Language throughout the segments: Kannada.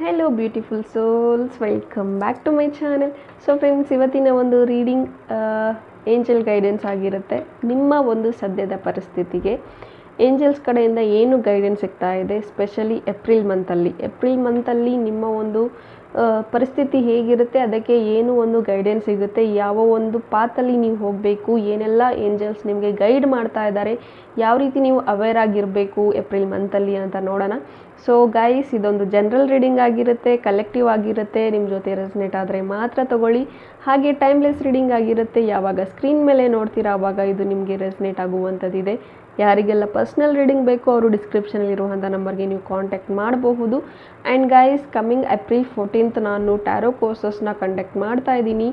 Hello beautiful souls, welcome back to my channel. So friends, ಇವತ್ತಿನ ಒಂದು ರೀಡಿಂಗ್ ಏಂಜಲ್ ಗೈಡೆನ್ಸ್ ಆಗಿರುತ್ತೆ. ನಿಮ್ಮ ಒಂದು ಸದ್ಯದ ಪರಿಸ್ಥಿತಿಗೆ ಏಂಜಲ್ಸ್ ಕಡೆಯಿಂದ ಏನು ಗೈಡೆನ್ಸ್ ಸಿಗ್ತಾ ಇದೆ, ಸ್ಪೆಷಲಿ ಏಪ್ರಿಲ್ ಮಂತಲ್ಲಿ ನಿಮ್ಮ ಒಂದು ಪರಿಸ್ಥಿತಿ ಹೇಗಿರುತ್ತೆ, ಅದಕ್ಕೆ ಏನು ಒಂದು ಗೈಡೆನ್ಸ್ ಸಿಗುತ್ತೆ, ಯಾವ ಒಂದು ಪಾತಲ್ಲಿ ನೀವು ಹೋಗಬೇಕು, ಏನೆಲ್ಲ ಏಂಜಲ್ಸ್ ನಿಮಗೆ ಗೈಡ್ ಮಾಡ್ತಾ ಇದ್ದಾರೆ, ಯಾವ ರೀತಿ ನೀವು ಅವೇರ್ ಆಗಿರಬೇಕು ಏಪ್ರಿಲ್ ಮಂತಲ್ಲಿ ಅಂತ ನೋಡೋಣ. ಸೊ ಗೈಸ್, ಇದೊಂದು ಜನರಲ್ ರೀಡಿಂಗ್ ಆಗಿರುತ್ತೆ, ಕಲೆಕ್ಟಿವ್ ಆಗಿರುತ್ತೆ. ನಿಮ್ಮ ಜೊತೆ ರೆಸನೇಟ್ ಆದರೆ ಮಾತ್ರ ತಗೊಳ್ಳಿ. ಹಾಗೆ ಟೈಮ್ಲೆಸ್ ರೀಡಿಂಗ್ ಆಗಿರುತ್ತೆ. ಯಾವಾಗ ಸ್ಕ್ರೀನ್ ಮೇಲೆ ನೋಡ್ತೀರಾ ಆವಾಗ ಇದು ನಿಮಗೆ ರೆಸನೇಟ್ ಆಗುವಂಥದ್ದಿದೆ. ಯಾರಿಗೆಲ್ಲ ಪರ್ಸ್ನಲ್ ರೀಡಿಂಗ್ ಬೇಕು ಅವರು ಡಿಸ್ಕ್ರಿಪ್ಷನಲ್ಲಿರುವಂಥ ನಂಬರ್ಗೆ ನೀವು ಕಾಂಟ್ಯಾಕ್ಟ್ ಮಾಡಬಹುದು. And guys, coming April 14th ನಾನು ಟ್ಯಾರೋ ಕೋರ್ಸಸ್ನ ಕಂಡಕ್ಟ್ ಮಾಡ್ತಾ ಇದ್ದೀನಿ.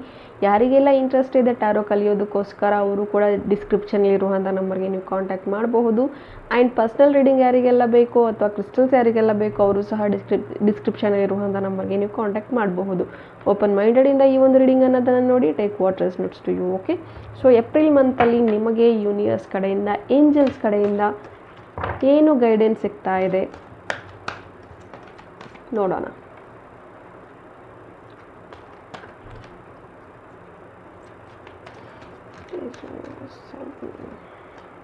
ಯಾರಿಗೆಲ್ಲ ಇಂಟ್ರೆಸ್ಟ್ ಇದೆ ಟ್ಯಾರೋ ಕಲಿಯೋದಕ್ಕೋಸ್ಕರ ಅವರು ಕೂಡ ಡಿಸ್ಕ್ರಿಪ್ಷನಲ್ಲಿರುವಂಥ ನಂಬರ್ಗೆ ನೀವು ಕಾಂಟ್ಯಾಕ್ಟ್ ಮಾಡಬಹುದು. ಆ್ಯಂಡ್ ಪರ್ಸ್ನಲ್ ರೀಡಿಂಗ್ ಯಾರಿಗೆಲ್ಲ ಬೇಕು ಅಥವಾ ಕ್ರಿಸ್ಟಲ್ಸ್ ಯಾರಿಗೆಲ್ಲ ಬೇಕು ಅವರು ಸಹ ಡಿಸ್ಕ್ರಿಪ್ಷನಲ್ಲಿರುವಂಥ ನಂಬರ್ಗೆ ನೀವು ಕಾಂಟ್ಯಾಕ್ಟ್ ಮಾಡಬಹುದು. ಓಪನ್ ಮೈಂಡೆಡಿಂದ ಈ ಒಂದು ರೀಡಿಂಗ್ ಅನ್ನೋದನ್ನು ನೋಡಿ, take what resonates to you. Okay, so April ಮಂತಲ್ಲಿ ನಿಮಗೆ ಯೂನಿವರ್ಸ್ ಕಡೆಯಿಂದ, ಏಂಜಲ್ಸ್ ಕಡೆಯಿಂದ ಏನು ಗೈಡೆನ್ಸ್ ಸಿಗ್ತಾ ಇದೆ ನೋಡೋಣ.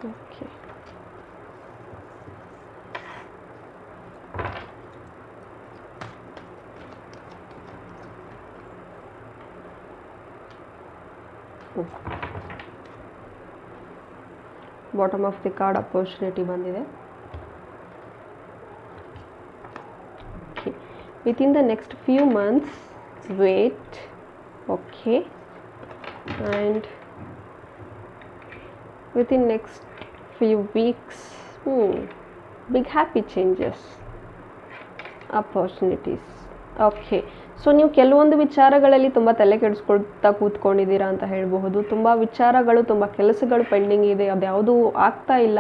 Okay, bottom of the card opportunity ಬಂದಿದೆ. Okay, within the next few months wait. Okay, and within next few weeks big happy changes, opportunities. Okay, so ನೀವು ಕೆಲವೊಂದು ವಿಚಾರಗಳಲ್ಲಿ ತುಂಬ ತಲೆ ಕೆಡಿಸ್ಕೊಳ್ತಾ ಕೂತ್ಕೊಂಡಿದ್ದೀರಾ ಅಂತ ಹೇಳಬಹುದು. ತುಂಬ ವಿಚಾರಗಳು, ತುಂಬ ಕೆಲಸಗಳು ಪೆಂಡಿಂಗ್ ಇದೆ, ಅದ್ಯಾವುದೂ ಆಗ್ತಾ ಇಲ್ಲ.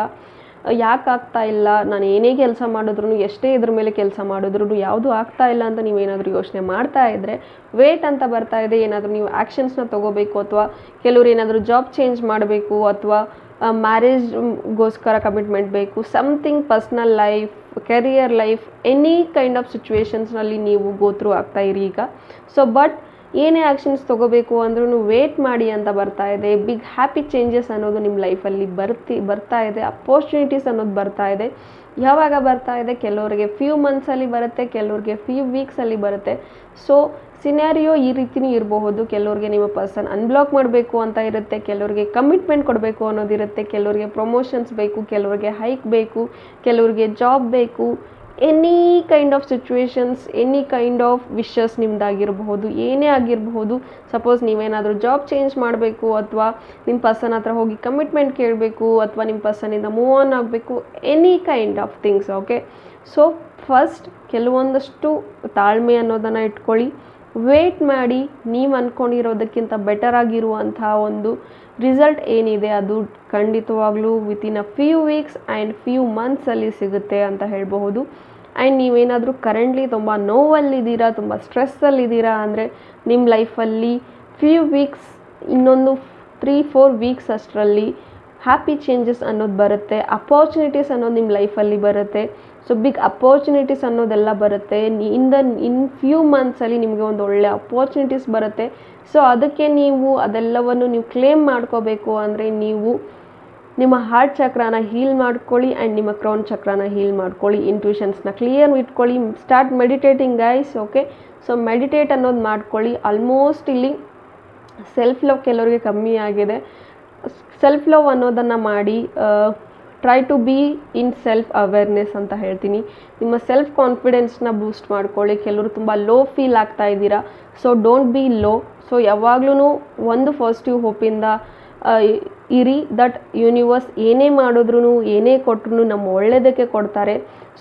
ಯಾಕೆ ಆಗ್ತಾ ಇಲ್ಲ, ನಾನು ಏನೇ ಕೆಲಸ ಮಾಡಿದ್ರು, ಎಷ್ಟೇ ಇದ್ರ ಮೇಲೆ ಕೆಲಸ ಮಾಡಿದ್ರು ಯಾವುದೂ ಆಗ್ತಾ ಇಲ್ಲ ಅಂತ ನೀವೇನಾದರೂ ಯೋಚನೆ ಮಾಡ್ತಾ ಇದ್ದರೆ ವೇಟ್ ಅಂತ ಬರ್ತಾ ಇದೆ. ಏನಾದರೂ ನೀವು ಆ್ಯಕ್ಷನ್ಸ್ನ ತೊಗೋಬೇಕು, ಅಥವಾ ಕೆಲವರು ಏನಾದರೂ ಜಾಬ್ ಚೇಂಜ್ ಮಾಡಬೇಕು, ಅಥವಾ ಮ್ಯಾರೇಜ್ಗೋಸ್ಕರ ಕಮಿಟ್ಮೆಂಟ್ ಬೇಕು, something personal life, career life, any kind of ಸಿಚುವೇಶನ್ಸ್ನಲ್ಲಿ ನೀವು ಗೋತ್ರೂ ಆಗ್ತಾ ಇರಿ ಈಗ. ಸೊ ಬಟ್ ಏನೇ ಆ್ಯಕ್ಷನ್ಸ್ ತೊಗೋಬೇಕು ಅಂದ್ರೂ ವೇಟ್ ಮಾಡಿ ಅಂತ ಬರ್ತಾ ಇದೆ. ಬಿಗ್ ಹ್ಯಾಪಿ ಚೇಂಜಸ್ ಅನ್ನೋದು ನಿಮ್ಮ ಲೈಫಲ್ಲಿ ಬರ್ತಾ ಇದೆ. ಅಪರ್ಚುನಿಟೀಸ್ ಅನ್ನೋದು ಬರ್ತಾ ಇದೆ. ಯಾವಾಗ ಬರ್ತಾ ಇದೆ, ಕೆಲವರಿಗೆ ಫ್ಯೂ ಮಂತ್ಸಲ್ಲಿ ಬರುತ್ತೆ, ಕೆಲವ್ರಿಗೆ ಫ್ಯೂ ವೀಕ್ಸಲ್ಲಿ ಬರುತ್ತೆ. ಸೊ ಸಿನಾರಿಯೋ ಈ ರೀತಿಯೂ ಇರಬಹುದು. ಕೆಲವ್ರಿಗೆ ನಿಮ್ಮ ಪರ್ಸನ್ ಅನ್ಬ್ಲಾಕ್ ಮಾಡಬೇಕು ಅಂತ ಇರುತ್ತೆ, ಕೆಲವ್ರಿಗೆ ಕಮಿಟ್ಮೆಂಟ್ ಕೊಡಬೇಕು ಅನ್ನೋದಿರುತ್ತೆ, ಕೆಲವ್ರಿಗೆ ಪ್ರಮೋಷನ್ಸ್ ಬೇಕು, ಕೆಲವ್ರಿಗೆ ಹೈಕ್ ಬೇಕು, ಕೆಲವ್ರಿಗೆ ಜಾಬ್ ಬೇಕು. Any kind of situations, any kind of wishes ನಿಮ್ದಾಗಿರಬಹುದು, ಏನೇ ಆಗಿರಬಹುದು. ಸಪೋಸ್ ನೀವೇನಾದರೂ ಜಾಬ್ ಚೇಂಜ್ ಮಾಡಬೇಕು, ಅಥವಾ ನಿಮ್ಮ ಪರ್ಸನ್ ಹತ್ರ ಹೋಗಿ ಕಮಿಟ್ಮೆಂಟ್ ಕೇಳಬೇಕು, ಅಥವಾ ನಿಮ್ಮ ಪರ್ಸನಿಂದ ಮೂವ್ ಆನ್ ಆಗಬೇಕು, any kind of things. Okay, so first ಕೆಲವೊಂದಷ್ಟು ತಾಳ್ಮೆ ಅನ್ನೋದನ್ನು ಇಟ್ಕೊಳ್ಳಿ, ವೇಟ್ ಮಾಡಿ. ನೀವು ಅಂದ್ಕೊಂಡಿರೋದಕ್ಕಿಂತ ಬೆಟರ್ ಆಗಿರುವಂಥ ಒಂದು ರಿಸಲ್ಟ್ ಏನಿದೆ ಅದು ಖಂಡಿತವಾಗ್ಲೂ within a few weeks and few ಮಂತ್ಸಲ್ಲಿ ಸಿಗುತ್ತೆ ಅಂತ ಹೇಳಬಹುದು. ಆ್ಯಂಡ್ ನೀವೇನಾದರೂ ಕರೆಂಟ್ಲಿ ತುಂಬ ನೋವಲ್ಲಿದ್ದೀರಾ, ತುಂಬ ಸ್ಟ್ರೆಸ್ಸಲ್ಲಿದ್ದೀರಾ ಅಂದರೆ ನಿಮ್ಮ ಲೈಫಲ್ಲಿ ಫ್ಯೂ ವೀಕ್ಸ್, ಇನ್ನೊಂದು 3-4 ವೀಕ್ಸ್ ಅಷ್ಟರಲ್ಲಿ ಹ್ಯಾಪಿ ಚೇಂಜಸ್ ಅನ್ನೋದು ಬರುತ್ತೆ. ಅಪರ್ಚುನಿಟೀಸ್ ಅನ್ನೋದು ನಿಮ್ಮ ಲೈಫಲ್ಲಿ ಬರುತ್ತೆ. ಸೊ ಬಿಗ್ ಅಪರ್ಚುನಿಟೀಸ್ ಅನ್ನೋದೆಲ್ಲ ಬರುತ್ತೆ. ಇನ್ ಫ್ಯೂ ಮಂತ್ಸಲ್ಲಿ ನಿಮಗೆ ಒಂದು ಒಳ್ಳೆ ಅಪರ್ಚುನಿಟೀಸ್ ಬರುತ್ತೆ. ಸೊ ಅದಕ್ಕೆ ನೀವು ಅದೆಲ್ಲವನ್ನು ನೀವು ಕ್ಲೇಮ್ ಮಾಡ್ಕೋಬೇಕು ಅಂದರೆ ನೀವು ನಿಮ್ಮ ಹಾರ್ಟ್ ಚಕ್ರನ ಹೀಲ್ ಮಾಡ್ಕೊಳ್ಳಿ, ಆ್ಯಂಡ್ ನಿಮ್ಮ ಕ್ರೌನ್ ಚಕ್ರನ ಹೀಲ್ ಮಾಡ್ಕೊಳ್ಳಿ. ಇಂಟ್ಯೂಷನ್ಸ್ನ ಕ್ಲಿಯರ್ ಇಟ್ಕೊಳ್ಳಿ. Start meditating guys. Okay, so meditate ಅನ್ನೋದು ಮಾಡ್ಕೊಳ್ಳಿ. ಆಲ್ಮೋಸ್ಟ್ ಇಲ್ಲಿ ಸೆಲ್ಫ್ ಲವ್ ಕೆಲವರಿಗೆ ಕಮ್ಮಿ ಆಗಿದೆ. ಸೆಲ್ಫ್ ಲವ್ ಅನ್ನೋದನ್ನು ಮಾಡಿ. Try to be in self awareness ಅಂತ ಹೇಳ್ತೀನಿ. ನಿಮ್ಮ ಸೆಲ್ಫ್ ಕಾನ್ಫಿಡೆನ್ಸ್ನ ಬೂಸ್ಟ್ ಮಾಡ್ಕೊಳ್ಳಿ. ಕೆಲವರು ತುಂಬ ಲೋ ಫೀಲ್ ಆಗ್ತಾ ಇದ್ದೀರಾ, so don't be low. So ಯಾವಾಗ್ಲೂ ಒಂದು ಪಾಸಿಟಿವ್ ಹೋಪಿಂದ ಇರಿ. ದಟ್ ಯೂನಿವರ್ಸ್ ಏನೇ ಮಾಡಿದ್ರು, ಏನೇ ಕೊಟ್ಟರು ನಮ್ಮ ಒಳ್ಳೆಯದಕ್ಕೆ ಕೊಡ್ತಾರೆ.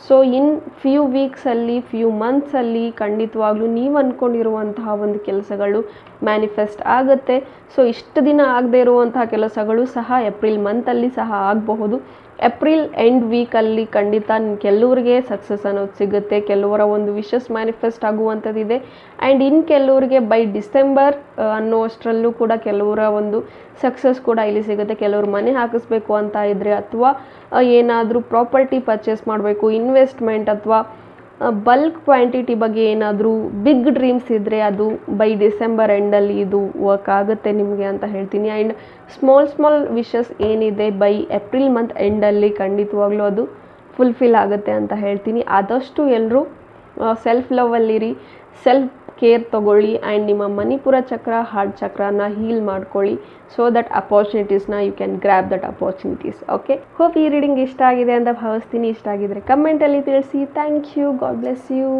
ಸೊ ಇನ್ ಫ್ಯೂ ವೀಕ್ಸಲ್ಲಿ, ಫ್ಯೂ ಮಂತ್ಸಲ್ಲಿ ಖಂಡಿತವಾಗ್ಲೂ ನೀವು ಅಂದ್ಕೊಂಡಿರುವಂತಹ ಒಂದು ಕೆಲಸಗಳು ಮ್ಯಾನಿಫೆಸ್ಟ್ ಆಗುತ್ತೆ. ಸೊ ಇಷ್ಟು ದಿನ ಆಗದೇ ಇರುವಂತಹ ಕೆಲಸಗಳು ಸಹ ಏಪ್ರಿಲ್ ಮಂತಲ್ಲಿ ಸಹ ಆಗಬಹುದು. ಏಪ್ರಿಲ್ ಎಂಡ್ ವೀಕಲ್ಲಿ ಖಂಡಿತ ಕೆಲವರಿಗೆ ಸಕ್ಸಸ್ ಅನ್ನೋದು ಸಿಗುತ್ತೆ. ಕೆಲವರ ಒಂದು ವಿಶಸ್ ಮ್ಯಾನಿಫೆಸ್ಟ್ ಆಗುವಂಥದ್ದಿದೆ. ಆ್ಯಂಡ್ ಇನ್ನು ಕೆಲವರಿಗೆ ಬೈ ಡಿಸೆಂಬರ್ ಅನ್ನೋಷ್ಟರಲ್ಲೂ ಕೂಡ ಕೆಲವರ ಒಂದು ಸಕ್ಸಸ್ ಕೂಡ ಇಲ್ಲಿ ಸಿಗುತ್ತೆ. ಕೆಲವರು ಮನೆ ಹಾಕಿಸ್ಬೇಕು ಅಂತ ಇದ್ದರೆ, ಅಥವಾ ಏನಾದರೂ ಪ್ರಾಪರ್ಟಿ ಪರ್ಚೇಸ್ ಮಾಡಬೇಕು, ಇನ್ವೆಸ್ಟ್ಮೆಂಟ್ ಅಥವಾ ಬಲ್ಕ್ ಕ್ವಾಂಟಿಟಿ ಬಗ್ಗೆ ಏನಾದರೂ ಬಿಗ್ ಡ್ರೀಮ್ಸ್ ಇದ್ದರೆ ಅದು ಬೈ ಡಿಸೆಂಬರ್ ಎಂಡಲ್ಲಿ ಇದು ವರ್ಕ್ ಆಗುತ್ತೆ ನಿಮಗೆ ಅಂತ ಹೇಳ್ತೀನಿ. ಆ್ಯಂಡ್ ಸ್ಮಾಲ್ ವಿಶಸ್ ಏನಿದೆ ಬೈ ಏಪ್ರಿಲ್ ಮಂತ್ ಎಂಡಲ್ಲಿ ಖಂಡಿತವಾಗ್ಲೂ ಅದು ಫುಲ್ಫಿಲ್ ಆಗುತ್ತೆ ಅಂತ ಹೇಳ್ತೀನಿ. ಆದಷ್ಟು ಎಲ್ಲರೂ ಸೆಲ್ಫ್ ಲವಲ್ಲಿರಿ, ಸೆಲ್ಫ್ ಕೇರ್ ತೊಗೊಳ್ಳಿ ಆ್ಯಂಡ್ ನಿಮ್ಮ ಮಣಿಪುರ ಚಕ್ರ, ಹಾರ್ಟ್ ಚಕ್ರನ ಹೀಲ್ ಮಾಡ್ಕೊಳ್ಳಿ. ಸೊ ದಟ್ ಅಪಾರ್ಚುನಿಟೀಸ್ನ you can grab that opportunities. Okay, hope ಈ ರೀಡಿಂಗ್ ಇಷ್ಟ ಆಗಿದೆ ಅಂತ ಭಾವಿಸ್ತೀನಿ. ಇಷ್ಟ ಆಗಿದ್ರೆ ಕಮೆಂಟಲ್ಲಿ ತಿಳಿಸಿ. Thank you. God bless you.